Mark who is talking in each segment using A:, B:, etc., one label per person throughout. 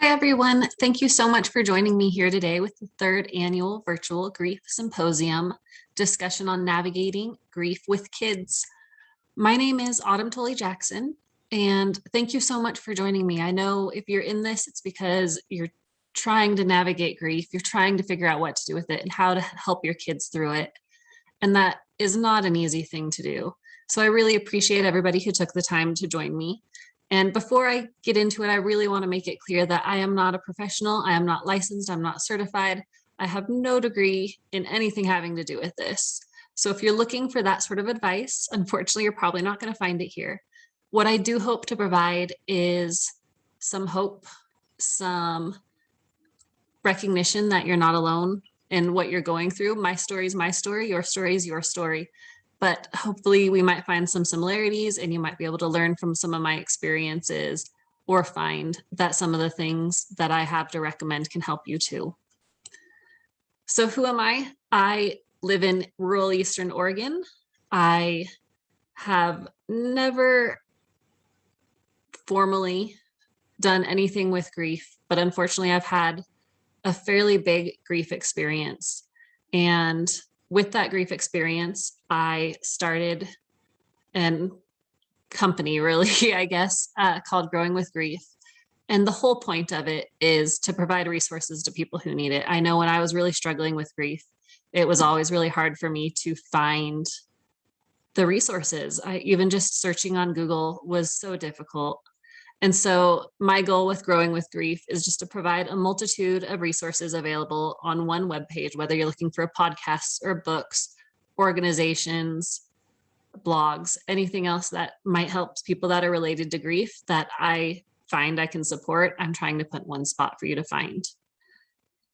A: Hi, everyone. Thank you so much for joining me here today with the third annual virtual grief symposium discussion on navigating grief with kids. My name is Autumn Tolley Jackson, and thank you so much for joining me. I know if you're in this, it's because you're trying to navigate grief, you're trying to figure out what to do with it and how to help your kids through it. And that is not an easy thing to do. So I really appreciate everybody who took the time to join me. And before I get into it, I really want to make it clear that I am not a professional. I am not licensed. I'm not certified. I have no degree in anything having to do with this. So if you're looking for that sort of advice, unfortunately, you're probably not going to find it here. What I do hope to provide is some hope, some recognition that you're not alone in what you're going through. My story is my story, your story is your story. But hopefully we might find some similarities and you might be able to learn from some of my experiences or find that some of the things that I have to recommend can help you too. So who am I? I live in rural Eastern Oregon. I have never formally done anything with grief, but unfortunately I've had a fairly big grief experience. And with that grief experience, I started a company, really, I guess, called Growing with Grief. And the whole point of it is to provide resources to people who need it. I know when I was really struggling with grief, it was always really hard for me to find the resources. Even just searching on Google was so difficult. And so my goal with Growing with Grief is just to provide a multitude of resources available on one webpage, whether you're looking for podcasts or books, organizations, blogs, anything else that might help people that are related to grief that I find I can support. I'm trying to put one spot for you to find.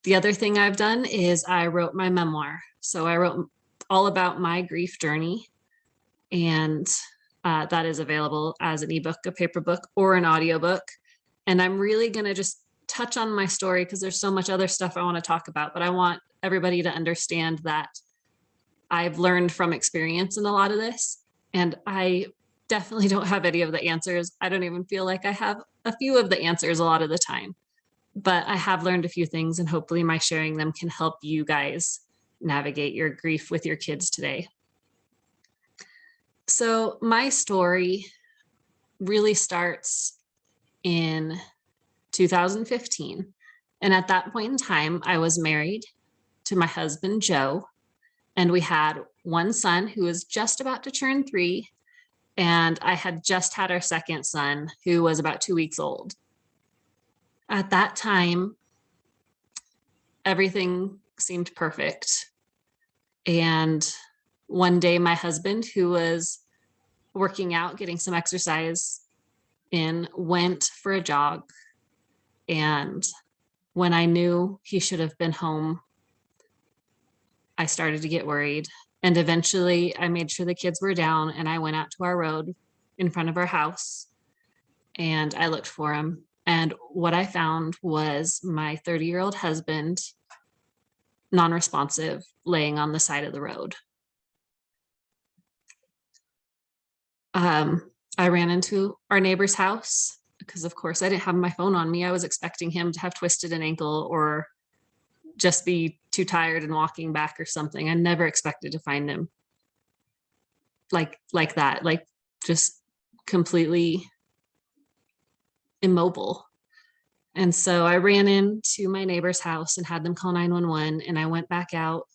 A: The other thing I've done is I wrote my memoir. So I wrote all about my grief journey, and that is available as an ebook, a paper book, or an audiobook. And I'm really going to just touch on my story because there's so much other stuff I want to talk about, but I want everybody to understand that I've learned from experience in a lot of this, and I definitely don't have any of the answers. I don't even feel like I have a few of the answers a lot of the time, but I have learned a few things, and hopefully my sharing them can help you guys navigate your grief with your kids today. So my story really starts in 2015. And at that point in time, I was married to my husband, Joe, and we had one son who was just about to turn 3. And I had just had our second son who was about 2 weeks old. At that time, everything seemed perfect. And one day my husband, who was working out, getting some exercise in, went for a jog. And when I knew he should have been home, I started to get worried. And eventually I made sure the kids were down and I went out to our road in front of our house and I looked for him. And what I found was my 30-year-old husband, non-responsive, laying on the side of the road. I ran into our neighbor's house because, of course, I didn't have my phone on me. I was expecting him to have twisted an ankle or just be too tired and walking back or something. I never expected to find him like that, like just completely immobile. And so I ran into my neighbor's house and had them call 911, and I went back out.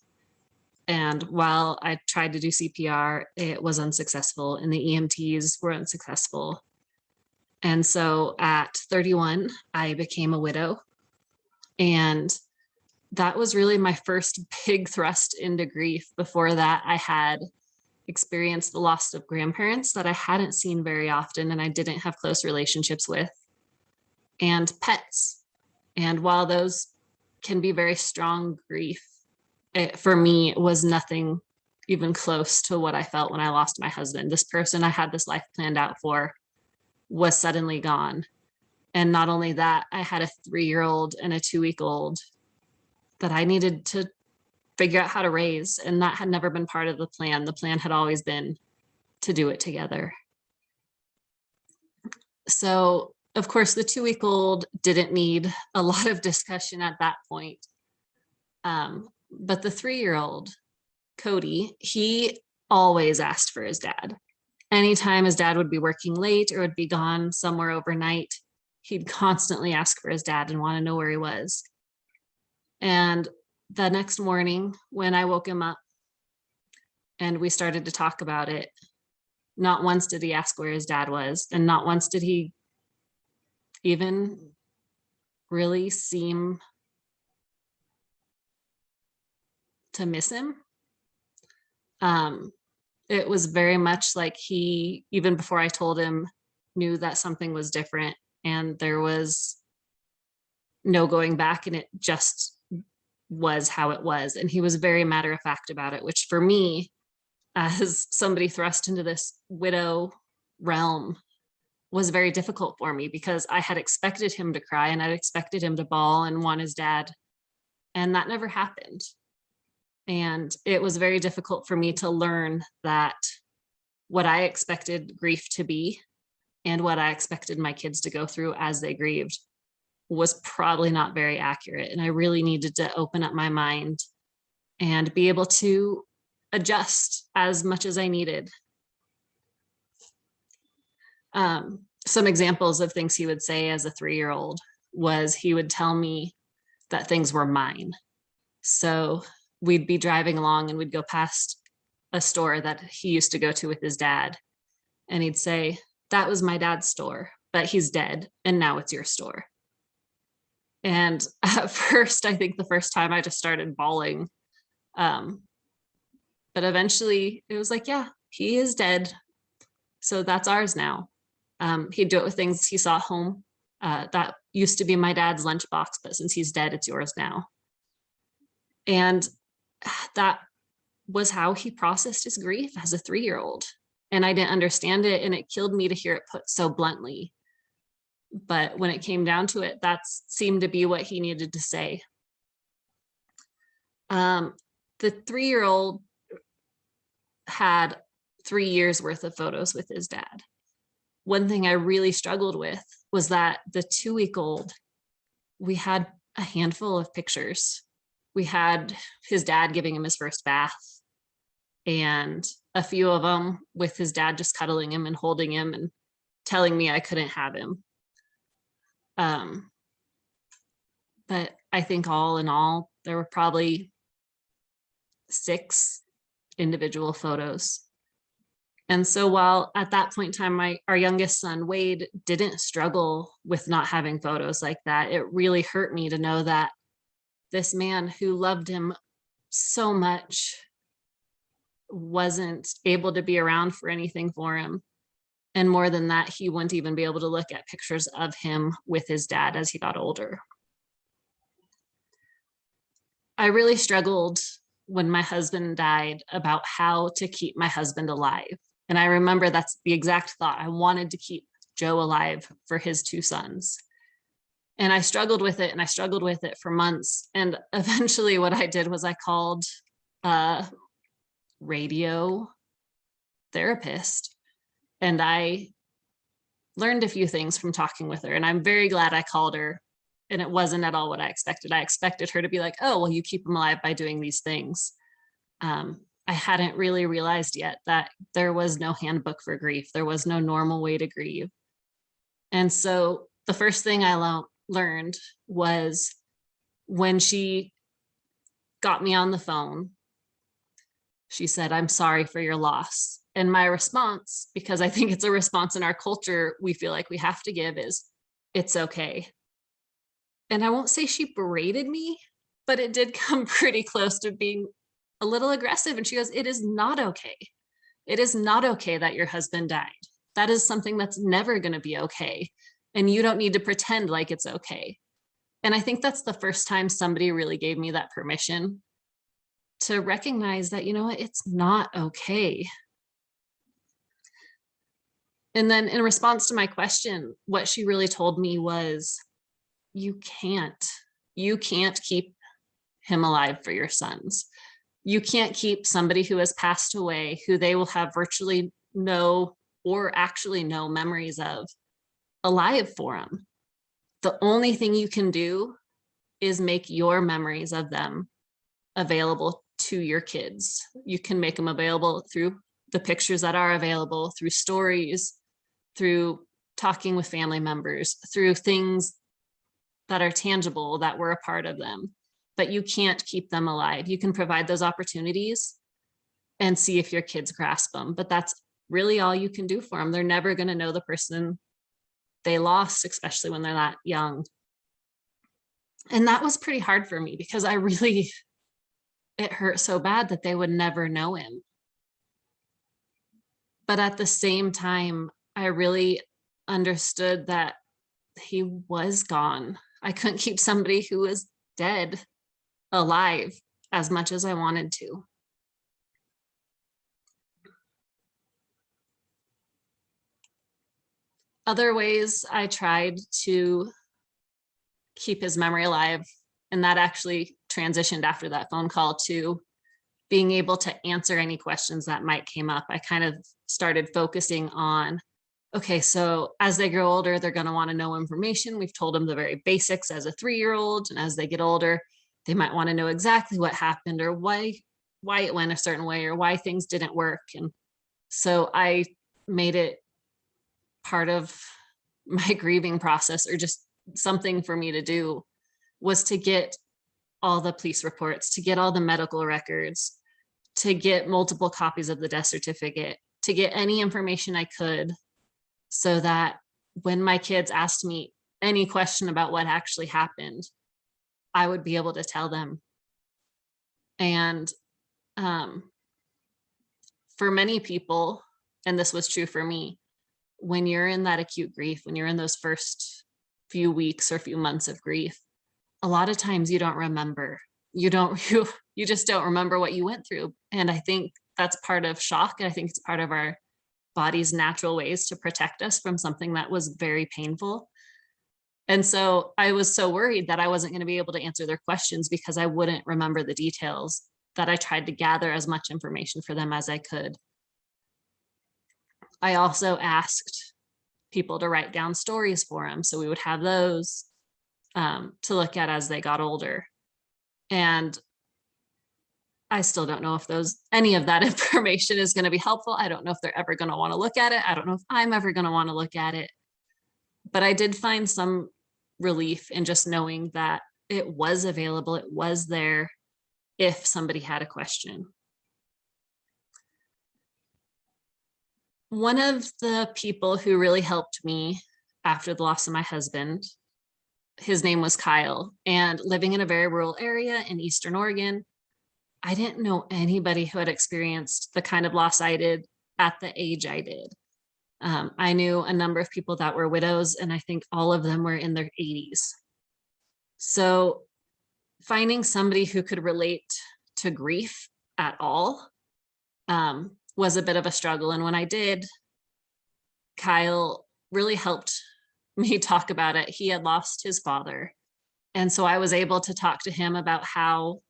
A: And while I tried to do CPR, it was unsuccessful and the EMTs were unsuccessful. And so at 31, I became a widow. And that was really my first big thrust into grief. Before that, I had experienced the loss of grandparents that I hadn't seen very often and I didn't have close relationships with, and pets. And while those can be very strong grief, for me, it was nothing even close to what I felt when I lost my husband. This person I had this life planned out for was suddenly gone. And not only that, I had a 3-year-old and a 2-week-old that I needed to figure out how to raise. And that had never been part of the plan. The plan had always been to do it together. So of course, the 2-week-old didn't need a lot of discussion at that point. But the 3-year-old, Cody, he always asked for his dad. Anytime his dad would be working late or would be gone somewhere overnight, he'd constantly ask for his dad and want to know where he was. And the next morning, when I woke him up and we started to talk about it, not once did he ask where his dad was, and not once did he even really seem to miss him. It was very much like he, even before I told him, knew that something was different and there was no going back, and it just was how it was. And he was very matter of fact about it, which for me, as somebody thrust into this widow realm, was very difficult for me, because I had expected him to cry and I'd expected him to bawl and want his dad, and that never happened. And it was very difficult for me to learn that what I expected grief to be and what I expected my kids to go through as they grieved was probably not very accurate. And I really needed to open up my mind and be able to adjust as much as I needed. Some examples of things he would say as a 3-year-old was he would tell me that things were mine. So we'd be driving along and we'd go past a store that he used to go to with his dad. And he'd say, that was my dad's store, but he's dead. And now it's your store. And at first, I think the first time I just started bawling. But eventually it was like, yeah, he is dead. So that's ours now. He'd do it with things he saw at home. That used to be my dad's lunchbox, but since he's dead, it's yours now. And that was how he processed his grief as a 3-year-old. And I didn't understand it, and it killed me to hear it put so bluntly. But when it came down to it, that seemed to be what he needed to say. The 3-year-old had 3 years worth of photos with his dad. One thing I really struggled with was that the 2-week-old, we had a handful of pictures. We had his dad giving him his first bath, and a few of them with his dad just cuddling him and holding him and telling me I couldn't have him. But I think all in all, there were probably 6 individual photos. And so while at that point in time, our youngest son, Wade, didn't struggle with not having photos like that, it really hurt me to know that this man who loved him so much wasn't able to be around for anything for him. And more than that, he wouldn't even be able to look at pictures of him with his dad as he got older. I really struggled when my husband died about how to keep my husband alive. And I remember that's the exact thought. I wanted to keep Joe alive for his 2 sons. And I struggled with it, and I struggled with it for months. And eventually what I did was I called a radio therapist, and I learned a few things from talking with her. And I'm very glad I called her. And it wasn't at all what I expected. I expected her to be like, oh, well, you keep him alive by doing these things. I hadn't really realized yet that there was no handbook for grief. There was no normal way to grieve. And so the first thing I learned was when she got me on the phone, she said, I'm sorry for your loss. And my response, because I think it's a response in our culture we feel like we have to give, is it's okay. And I won't say she berated me, but it did come pretty close to being a little aggressive. And she goes, it is not okay. It is not okay that your husband died. That is something that's never going to be okay. And you don't need to pretend like it's okay. And I think that's the first time somebody really gave me that permission to recognize that, you know what, it's not okay. And then in response to my question, what she really told me was, you can't keep him alive for your sons. You can't keep somebody who has passed away, who they will have virtually no or actually no memories of, alive for them. The only thing you can do is make your memories of them available to your kids. You can make them available through the pictures that are available, through stories, through talking with family members, through things that are tangible that were a part of them. But you can't keep them alive. You can provide those opportunities and see if your kids grasp them, but that's really all you can do for them. They're never going to know the person they lost, especially when they're that young. And that was pretty hard for me because it hurt so bad that they would never know him. But at the same time, I really understood that he was gone. I couldn't keep somebody who was dead alive as much as I wanted to. Other ways I tried to keep his memory alive, and that actually transitioned after that phone call to being able to answer any questions that might came up. I kind of started focusing on, okay, so as they grow older, they're going to want to know information. We've told them the very basics as a 3-year-old, and as they get older, they might want to know exactly what happened or why it went a certain way or why things didn't work. And so I made it part of my grieving process, or just something for me to do, was to get all the police reports, to get all the medical records, to get multiple copies of the death certificate, to get any information I could, so that when my kids asked me any question about what actually happened, I would be able to tell them. And for many people, and this was true for me, when you're in that acute grief, when you're in those first few weeks or few months of grief, a lot of times you don't remember. You just don't remember what you went through. And I think that's part of shock. And I think it's part of our body's natural ways to protect us from something that was very painful. And so I was so worried that I wasn't going to be able to answer their questions because I wouldn't remember the details, that I tried to gather as much information for them as I could. I also asked people to write down stories for them, so we would have those to look at as they got older. And I still don't know if any of that information is going to be helpful. I don't know if they're ever going to want to look at it. I don't know if I'm ever going to want to look at it. But I did find some relief in just knowing that it was available, it was there if somebody had a question. One of the people who really helped me after the loss of my husband, his name was Kyle, and living in a very rural area in Eastern Oregon, I didn't know anybody who had experienced the kind of loss I did at the age I did. I knew a number of people that were widows, and I think all of them were in their 80s. So finding somebody who could relate to grief at all was a bit of a struggle. And when I did, Kyle really helped me talk about it. He had lost his father. And so I was able to talk to him about how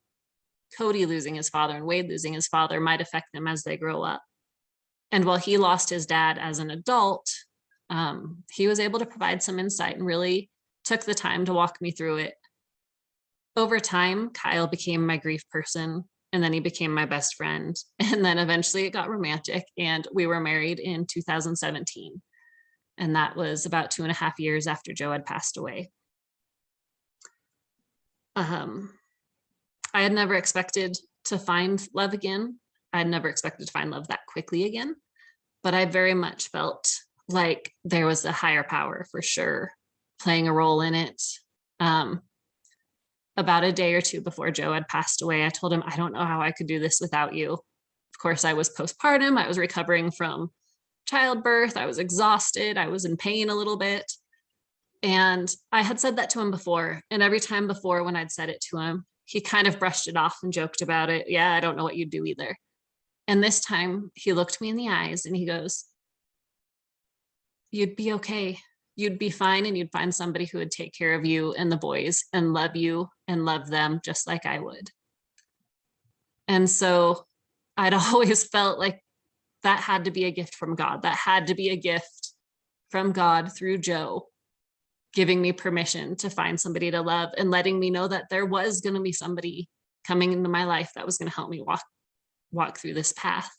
A: Cody losing his father and Wade losing his father might affect them as they grow up. And while he lost his dad as an adult, he was able to provide some insight and really took the time to walk me through it. Over time, Kyle became my grief person, and then he became my best friend. And then eventually it got romantic, and we were married in 2017. And that was about 2.5 years after Joe had passed away. I had never expected to find love again. I had never expected to find love that quickly again, but I very much felt like there was a higher power for sure playing a role in it. About a day or two before Joe had passed away, I told him, I don't know how I could do this without you. Of course, I was postpartum. I was recovering from childbirth. I was exhausted. I was in pain a little bit. And I had said that to him before. And every time before when I'd said it to him, he kind of brushed it off and joked about it. Yeah, I don't know what you'd do either. And this time he looked me in the eyes and he goes, you'd be okay. You'd be fine, and you'd find somebody who would take care of you and the boys and love you and love them just like I would. And so I'd always felt like that had to be a gift from God. That had to be a gift from God through Joe, giving me permission to find somebody to love and letting me know that there was going to be somebody coming into my life that was going to help me walk through this path.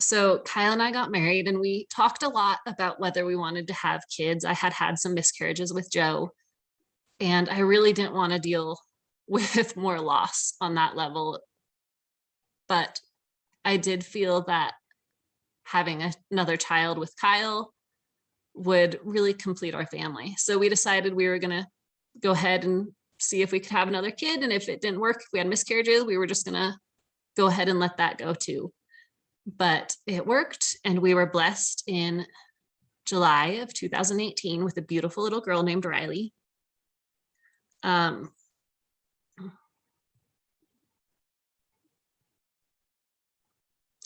A: So Kyle and I got married, and we talked a lot about whether we wanted to have kids. I had had some miscarriages with Joe, and I really didn't want to deal with more loss on that level. But I did feel that having another child with Kyle would really complete our family. So we decided we were going to go ahead and see if we could have another kid. And if it didn't work, if we had miscarriages, we were just going to go ahead and let that go too. But it worked, and we were blessed in July of 2018 with a beautiful little girl named Riley.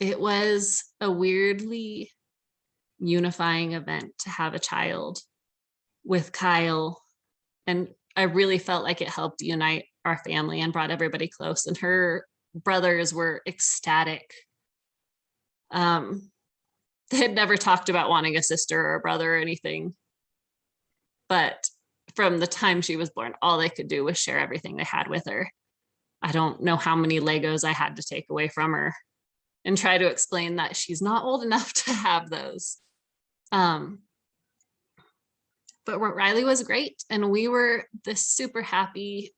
A: It was a weirdly unifying event to have a child with Kyle, and I really felt like it helped unite our family and brought everybody close, and her brothers were ecstatic. They had never talked about wanting a sister or a brother or anything, but from the time she was born, all they could do was share everything they had with her. I don't know how many Legos I had to take away from her and try to explain that she's not old enough to have those. But Riley was great, and we were this super happy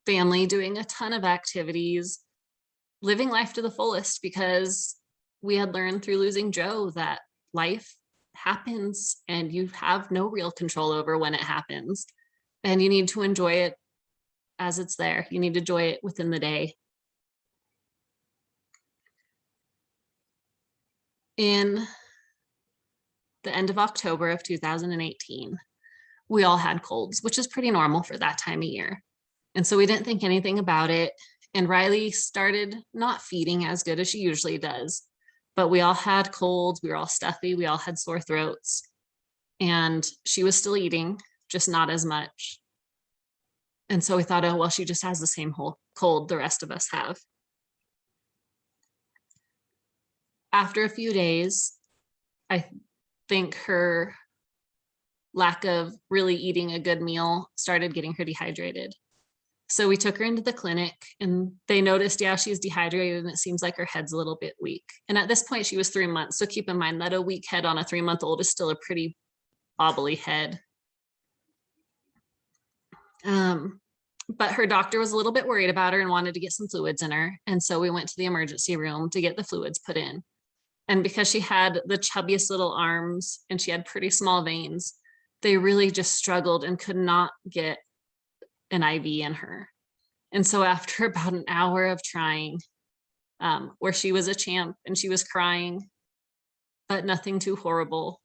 A: family doing a ton of activities, living life to the fullest, because we had learned through losing Joe that life happens and you have no real control over when it happens, and you need to enjoy it as it's there. You need to enjoy it within the day. In the end of October of 2018, we all had colds, which is pretty normal for that time of year. And so we didn't think anything about it. And Riley started not feeding as good as she usually does, but we all had colds. We were all stuffy. We all had sore throats, and she was still eating, just not as much. And so we thought, oh, well, she just has the same whole cold the rest of us have. After a few days, I think her lack of really eating a good meal started getting her dehydrated. So we took her into the clinic, and they noticed, yeah, she's dehydrated and it seems like her head's a little bit weak. And at this point she was 3 months. So keep in mind that a weak head on a 3-month-old is still a pretty bobbly head. But her doctor was a little bit worried about her and wanted to get some fluids in her. And so we went to the emergency room to get the fluids put in. And because she had the chubbiest little arms and she had pretty small veins, they really just struggled and could not get an IV in her. And so after about an hour of trying, where she was a champ and she was crying, but nothing too horrible,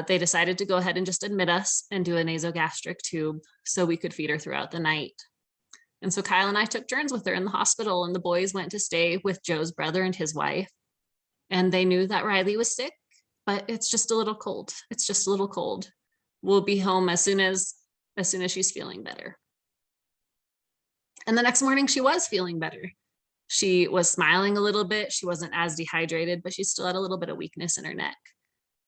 A: they decided to go ahead and just admit us and do a nasogastric tube so we could feed her throughout the night. And so Kyle and I took turns with her in the hospital, and the boys went to stay with Joe's brother and his wife. And they knew that Riley was sick, but it's just a little cold. It's just a little cold. We'll be home as soon as she's feeling better. And the next morning she was feeling better. She was smiling a little bit. She wasn't as dehydrated, but she still had a little bit of weakness in her neck.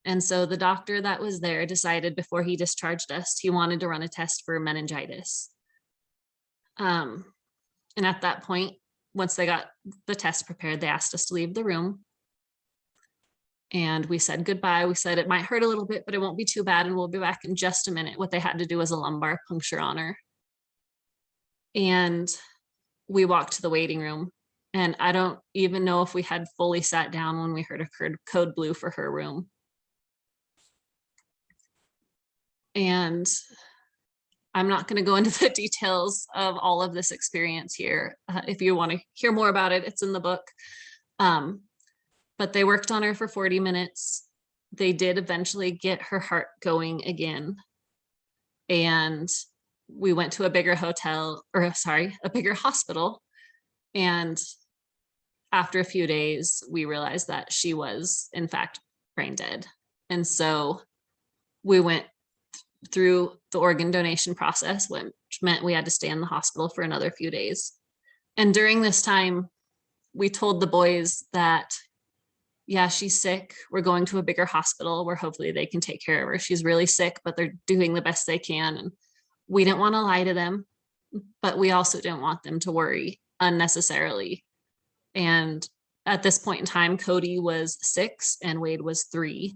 A: And so the doctor that was there decided before he discharged us, he wanted to run a test for meningitis. And at that point, once they got the test prepared, they asked us to leave the room. And we said goodbye. We said it might hurt a little bit, but it won't be too bad, and we'll be back in just a minute. What they had to do was a lumbar puncture on her. And we walked to the waiting room, and I don't even know if we had fully sat down when we heard a code blue for her room. And I'm not going to go into the details of all of this experience here. If you want to hear more about it, it's in the book. But they worked on her for 40 minutes. They did eventually get her heart going again. And we went to a bigger hospital. And after a few days, we realized that she was, in fact, brain dead. And so we went through the organ donation process, which meant we had to stay in the hospital for another few days. And during this time, we told the boys that yeah, she's sick. We're going to a bigger hospital where hopefully they can take care of her. She's really sick, but they're doing the best they can. And we didn't want to lie to them, but we also didn't want them to worry unnecessarily. And at this point in time, Cody was 6 and Wade was 3.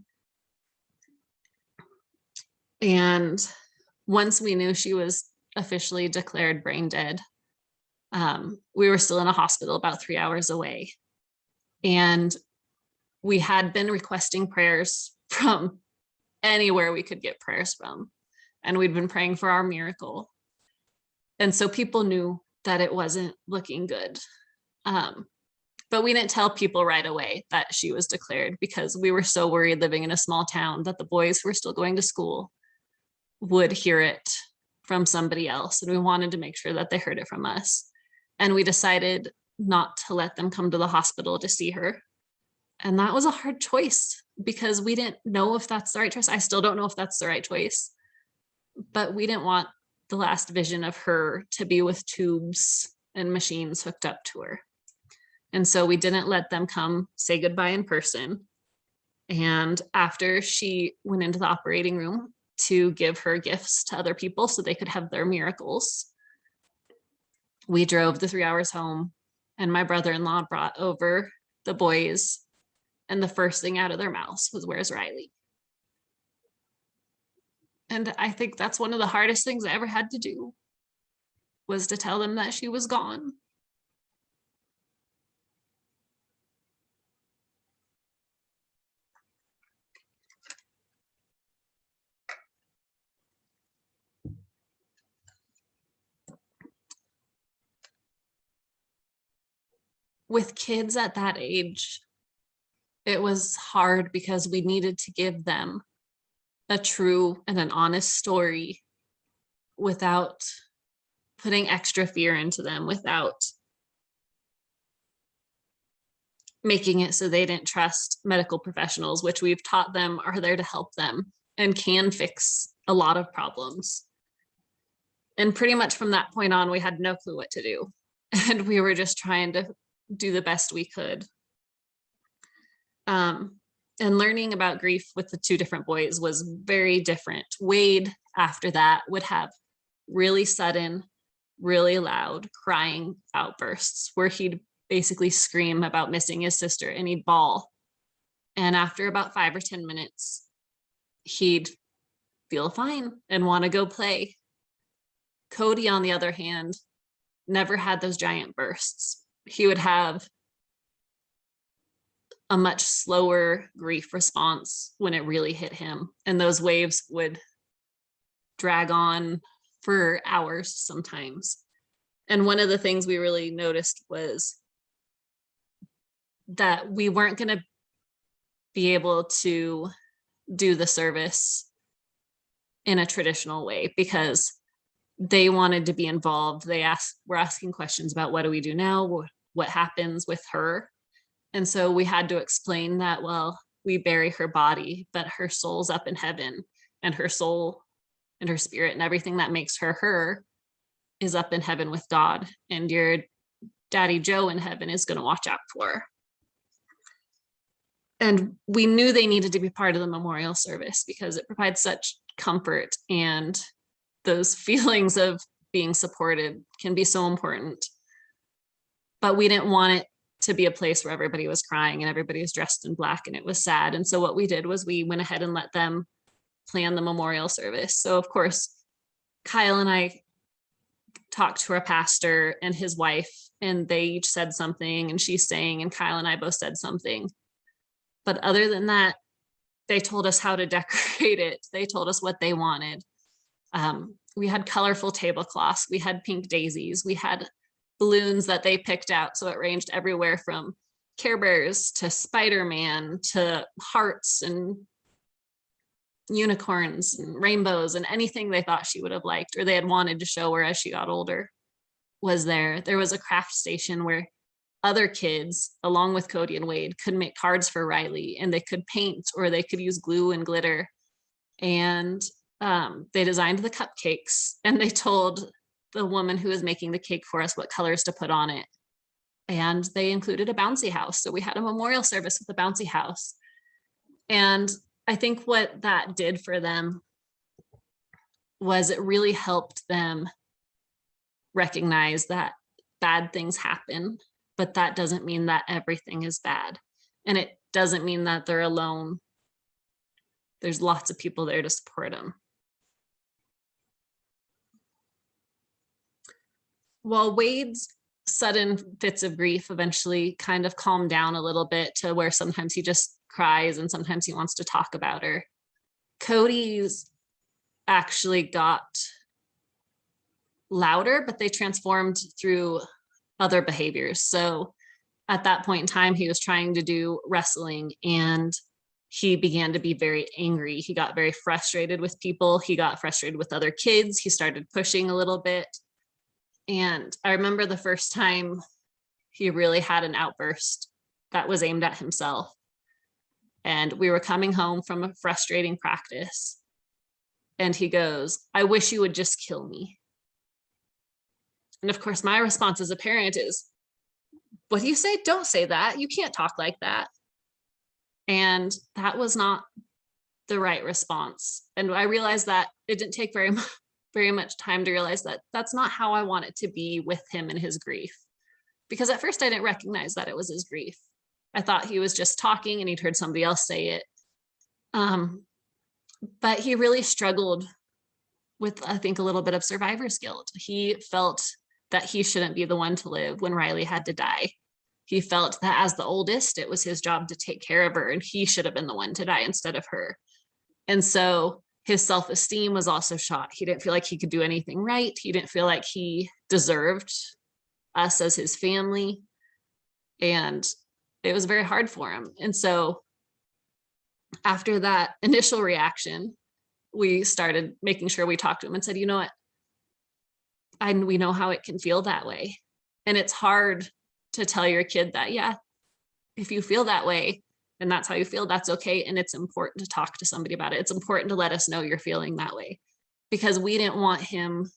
A: And once we knew she was officially declared brain dead, we were still in a hospital about 3 hours away. And we had been requesting prayers from anywhere we could get prayers from. And we'd been praying for our miracle. And so people knew that it wasn't looking good. But we didn't tell people right away that she was declared because we were so worried living in a small town that the boys who were still going to school would hear it from somebody else. And we wanted to make sure that they heard it from us. And we decided not to let them come to the hospital to see her. And that was a hard choice because we didn't know if that's the right choice. I still don't know if that's the right choice, but we didn't want the last vision of her to be with tubes and machines hooked up to her. And so we didn't let them come say goodbye in person. And after she went into the operating room to give her gifts to other people so they could have their miracles, we drove the 3 hours home, and my brother-in-law brought over the boys, and the first thing out of their mouths was, "Where's Riley?" And I think that's one of the hardest things I ever had to do, was to tell them that she was gone. With kids at that age, it was hard because we needed to give them a true and an honest story without putting extra fear into them, without making it so they didn't trust medical professionals, which we've taught them are there to help them and can fix a lot of problems. And pretty much from that point on, we had no clue what to do. And we were just trying to do the best we could. And learning about grief with the 2 different boys was very different. Wade, after that, would have really sudden, really loud crying outbursts where he'd basically scream about missing his sister and he'd bawl. And after about 5 or 10 minutes, he'd feel fine and want to go play. Cody, on the other hand, never had those giant bursts. He would have a much slower grief response when it really hit him. And those waves would drag on for hours sometimes. And one of the things we really noticed was that we weren't going to be able to do the service in a traditional way because they wanted to be involved. Were asking questions about what do we do now? What happens with her? And so we had to explain that, well, we bury her body, but her soul's up in heaven, and her soul and her spirit and everything that makes her her is up in heaven with God. And your daddy Joe in heaven is going to watch out for her. And we knew they needed to be part of the memorial service because it provides such comfort, and those feelings of being supported can be so important. But we didn't want it to be a place where everybody was crying and everybody was dressed in black and it was sad. And so what we did was we went ahead and let them plan the memorial service. So of course, Kyle and I talked to our pastor and his wife, and they each said something, and she sang, and Kyle and I both said something. But other than that, they told us how to decorate it. They told us what they wanted. We had colorful tablecloths. We had pink daisies. We had balloons that they picked out. So it ranged everywhere from Care Bears to Spider-Man to hearts and unicorns and rainbows, and anything they thought she would have liked or they had wanted to show her as she got older was there. There was a craft station where other kids, along with Cody and Wade, could make cards for Riley, and they could paint or they could use glue and glitter. And they designed the cupcakes, and they told the woman who was making the cake for us what colors to put on it. and they included a bouncy house. So we had a memorial service with the bouncy house. And I think what that did for them was it really helped them recognize that bad things happen, but that doesn't mean that everything is bad. And it doesn't mean that they're alone. There's lots of people there to support them. While Wade's sudden fits of grief eventually kind of calmed down a little bit to where sometimes he just cries and sometimes he wants to talk about her, Cody's actually got louder, but they transformed through other behaviors. So at that point in time, he was trying to do wrestling and he began to be very angry. He got very frustrated with people. He got frustrated with other kids. He started pushing a little bit. And I remember the first time he really had an outburst that was aimed at himself. And we were coming home from a frustrating practice. And he goes, "I wish you would just kill me." And of course, my response as a parent is, "What do you say? Don't say that. You can't talk like that." And that was not the right response. And I realized that it didn't take very much time to realize that that's not how I want it to be with him and his grief. Because at first I didn't recognize that it was his grief. I thought he was just talking and he'd heard somebody else say it. But he really struggled with, I think, a little bit of survivor's guilt. He felt that he shouldn't be the one to live when Riley had to die. He felt that as the oldest, it was his job to take care of her and he should have been the one to die instead of her. And so his self-esteem was also shot. He didn't feel like he could do anything right. He didn't feel like he deserved us as his family. And it was very hard for him. And so after that initial reaction, we started making sure we talked to him and said, "You know what? We know how it can feel that way. And it's hard to tell your kid that, yeah, if you feel that way and that's how you feel, that's okay. And it's important to talk to somebody about it. It's important to let us know you're feeling that way." Because we didn't want him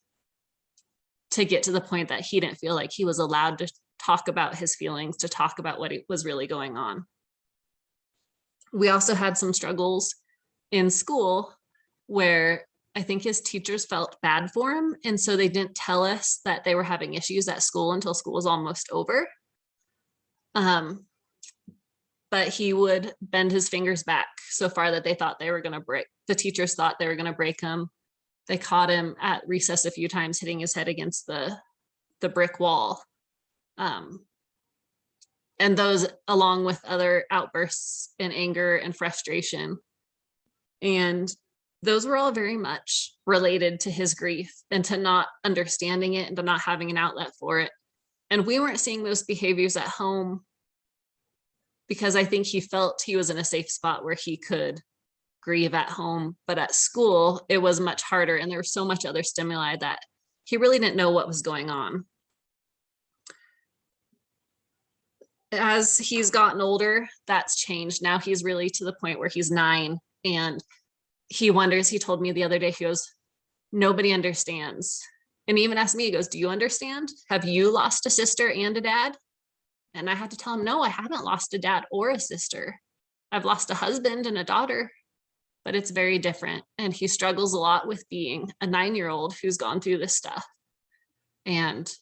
A: to get to the point that he didn't feel like he was allowed to talk about his feelings, to talk about what was really going on. We also had some struggles in school where I think his teachers felt bad for him. And so they didn't tell us that they were having issues at school until school was almost over. But he would bend his fingers back so far that they thought they were going to break. The teachers thought they were going to break him. They caught him at recess a few times hitting his head against the brick wall. And those, along with other outbursts and anger and frustration. And those were all very much related to his grief and to not understanding it and to not having an outlet for it. And we weren't seeing those behaviors at home because I think he felt he was in a safe spot where he could grieve at home. But at school, it was much harder. And there was so much other stimuli that he really didn't know what was going on. As he's gotten older, that's changed. Now he's really to the point where he's 9 and he wonders, he told me the other day, he goes, "Nobody understands." And he even asked me, he goes, "Do you understand? Have you lost a sister and a dad?" And I had to tell him, no, I haven't lost a dad or a sister. I've lost a husband and a daughter, but it's very different. And he struggles a lot with being a 9-year-old who's gone through this stuff. And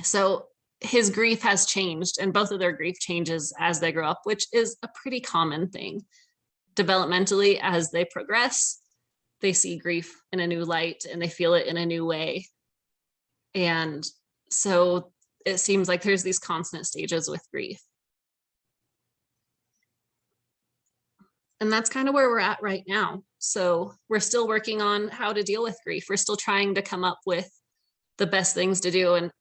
A: so his grief has changed, and both of their grief changes as they grow up, which is a pretty common thing. Developmentally, as they progress, they see grief in a new light and they feel it in a new way. And so it seems like there's these constant stages with grief. And that's kind of where we're at right now. So we're still working on how to deal with grief. We're still trying to come up with the best things to do. And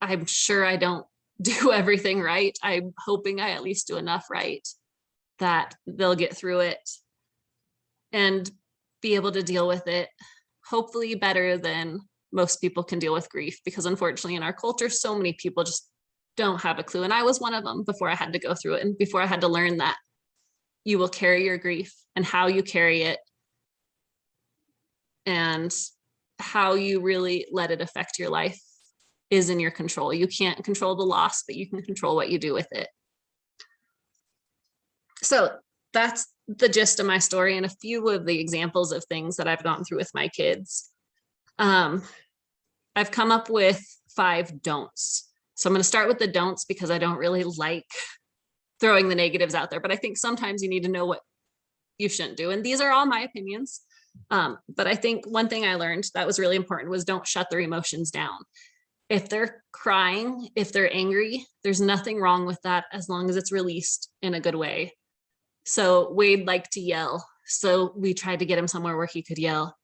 A: I'm sure I don't do everything right. I'm hoping I at least do enough right that they'll get through it and be able to deal with it, hopefully better than most people can deal with grief, because unfortunately in our culture, so many people just don't have a clue. And I was one of them before I had to go through it and before I had to learn that you will carry your grief and how you carry it and how you really let it affect your life is in your control. You can't control the loss, but you can control what you do with it. So that's the gist of my story and a few of the examples of things that I've gone through with my kids. I've come up with 5 don'ts. So I'm going to start with the don'ts because I don't really like throwing the negatives out there, but I think sometimes you need to know what you shouldn't do. And these are all my opinions. But I think one thing I learned that was really important was don't shut their emotions down. If they're crying, if they're angry, there's nothing wrong with that as long as it's released in a good way. So Wade liked to yell. So we tried to get him somewhere where he could yell.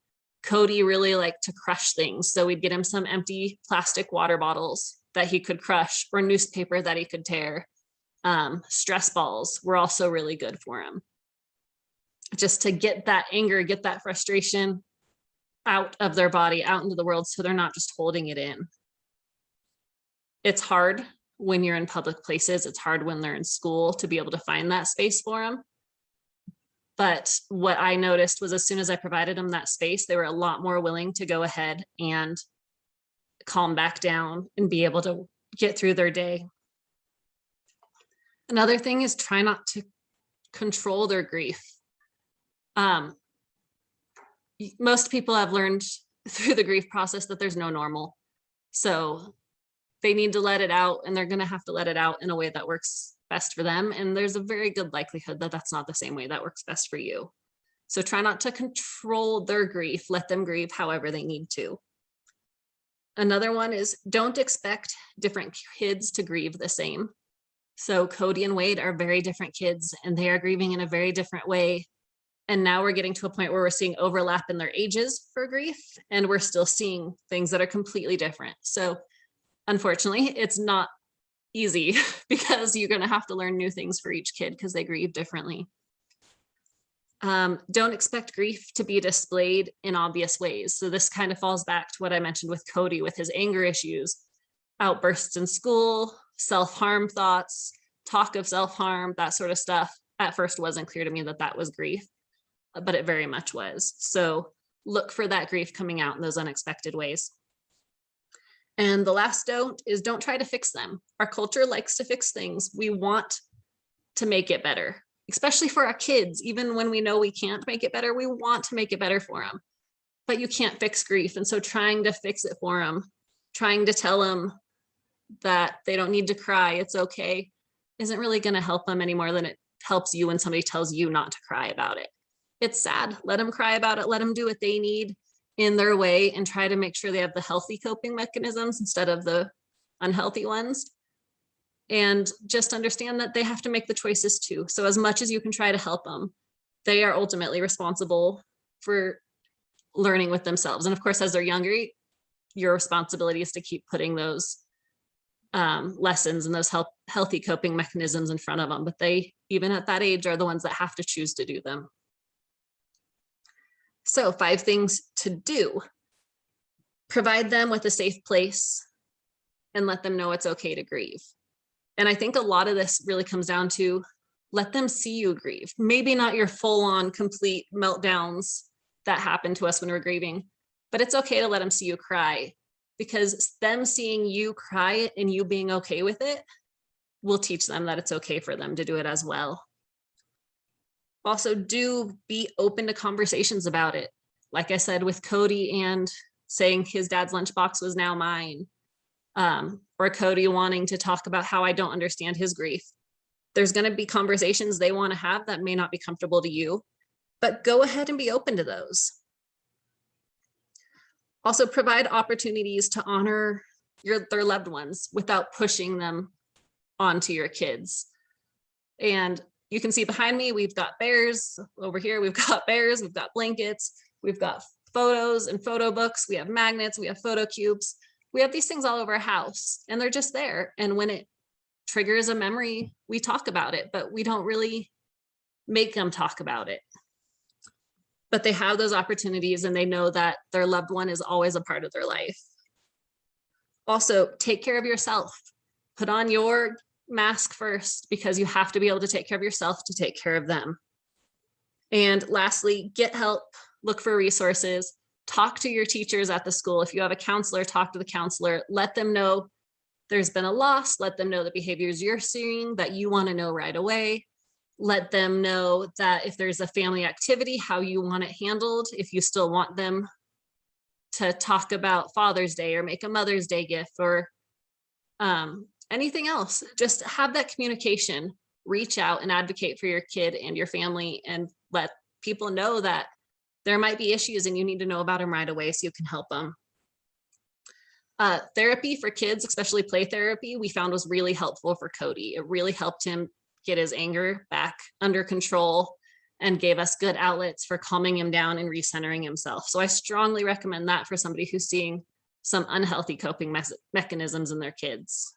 A: Cody really liked to crush things. So we'd get him some empty plastic water bottles that he could crush or newspaper that he could tear. Stress balls were also really good for him. Just to get that anger, get that frustration out of their body, out into the world, so they're not just holding it in. It's hard when you're in public places. It's hard when they're in school to be able to find that space for them. But what I noticed was as soon as I provided them that space, they were a lot more willing to go ahead and calm back down and be able to get through their day. Another thing is try not to control their grief. Most people have learned through the grief process that there's no normal. So they need to let it out, and they're going to have to let it out in a way that works best for them. And there's a very good likelihood that that's not the same way that works best for you. So try not to control their grief. Let them grieve however they need to. Another one is don't expect different kids to grieve the same. So Cody and Wade are very different kids, and they are grieving in a very different way. And now we're getting to a point where we're seeing overlap in their ages for grief, and we're still seeing things that are completely different. So unfortunately, it's not easy because you're going to have to learn new things for each kid because they grieve differently. Don't expect grief to be displayed in obvious ways. So this kind of falls back to what I mentioned with Cody with his anger issues, outbursts in school, self-harm thoughts, talk of self-harm, that sort of stuff. At first wasn't clear to me that that was grief, but it very much was. So look for that grief coming out in those unexpected ways. And the last don't is don't try to fix them. Our culture likes to fix things. We want to make it better, especially for our kids. Even when we know we can't make it better, we want to make it better for them. But you can't fix grief. And so trying to fix it for them, trying to tell them that they don't need to cry, it's okay, isn't really going to help them any more than it helps you when somebody tells you not to cry about it. It's sad. Let them cry about it. Let them do what they need in their way and try to make sure they have the healthy coping mechanisms instead of the unhealthy ones. And just understand that they have to make the choices too. So as much as you can try to help them, they are ultimately responsible for learning with themselves. And of course, as they're younger, your responsibility is to keep putting those lessons and those healthy coping mechanisms in front of them. But they, even at that age, are the ones that have to choose to do them. So 5 things to do. Provide them with a safe place and let them know it's okay to grieve. And I think a lot of this really comes down to let them see you grieve. Maybe not your full-on complete meltdowns that happen to us when we're grieving, but it's okay to let them see you cry, because them seeing you cry and you being okay with it will teach them that it's okay for them to do it as well. Also, do be open to conversations about it. Like I said, with Cody and saying his dad's lunchbox was now mine, or Cody wanting to talk about how I don't understand his grief. There's going to be conversations they want to have that may not be comfortable to you, but go ahead and be open to those. Also, provide opportunities to honor their loved ones without pushing them onto your kids. And you can see behind me, we've got bears. Over here, we've got bears, we've got blankets, we've got photos and photo books, we have magnets, we have photo cubes. We have these things all over our house, and they're just there. And when it triggers a memory, we talk about it, but we don't really make them talk about it. But they have those opportunities, and they know that their loved one is always a part of their life. Also, take care of yourself. Put on your mask first, because you have to be able to take care of yourself to take care of them. And lastly, get help, look for resources. talk to your teachers at the school. If you have a counselor, talk to the counselor, let them know there's been a loss, let them know the behaviors you're seeing that you want to know right away. Let them know that if there's a family activity, how you want it handled, if you still want them to talk about Father's Day or make a Mother's Day gift or anything else. Just have that communication, reach out and advocate for your kid and your family, and let people know that there might be issues and you need to know about them right away so you can help them. Therapy for kids, especially play therapy, we found was really helpful for Cody. It really helped him get his anger back under control and gave us good outlets for calming him down and recentering himself. So I strongly recommend that for somebody who's seeing some unhealthy coping mechanisms in their kids.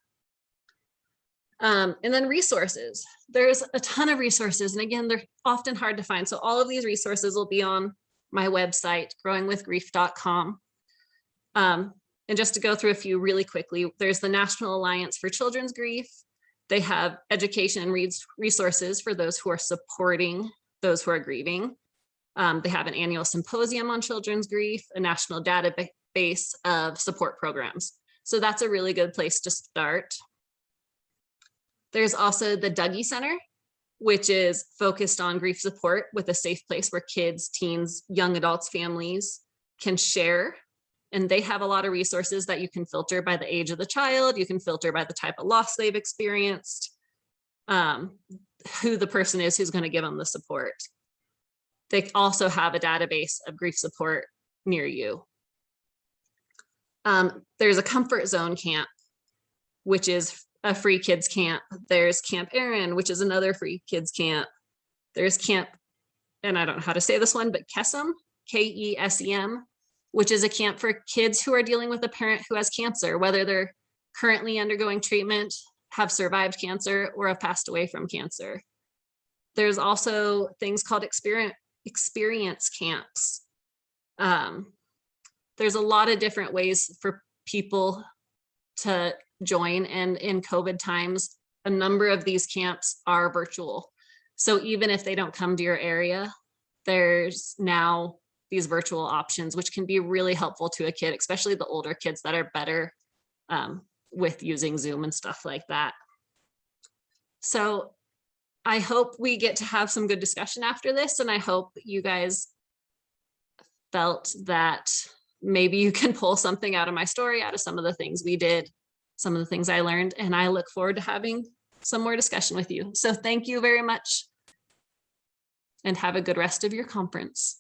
A: And then resources. There's a ton of resources. And again, they're often hard to find. So all of these resources will be on my website, growingwithgrief.com. And just to go through a few really quickly, there's the National Alliance for Children's Grief. They have education and resources for those who are supporting those who are grieving. They have an annual symposium on children's grief, a national database of support programs. So that's a really good place to start. There's also the Dougie Center, which is focused on grief support with a safe place where kids, teens, young adults, families can share. And they have a lot of resources that you can filter by the age of the child. You can filter by the type of loss they've experienced, who the person is who's going to give them the support. They also have a database of grief support near you. There's a comfort zone camp, which is a free kids camp. There's Camp Erin, which is another free kids camp. There's camp, and I don't know how to say this one, but KESEM, K-E-S-E-M, which is a camp for kids who are dealing with a parent who has cancer, whether they're currently undergoing treatment, have survived cancer, or have passed away from cancer. There's also things called experience camps. There's a lot of different ways for people to join, and in COVID times, a number of these camps are virtual. So even if they don't come to your area, there's now these virtual options, which can be really helpful to a kid, especially the older kids that are better with using Zoom and stuff like that. So I hope we get to have some good discussion after this, and I hope you guys felt that maybe you can pull something out of my story, out of some of the things we did, some of the things I learned, and I look forward to having some more discussion with you. So thank you very much, and have a good rest of your conference.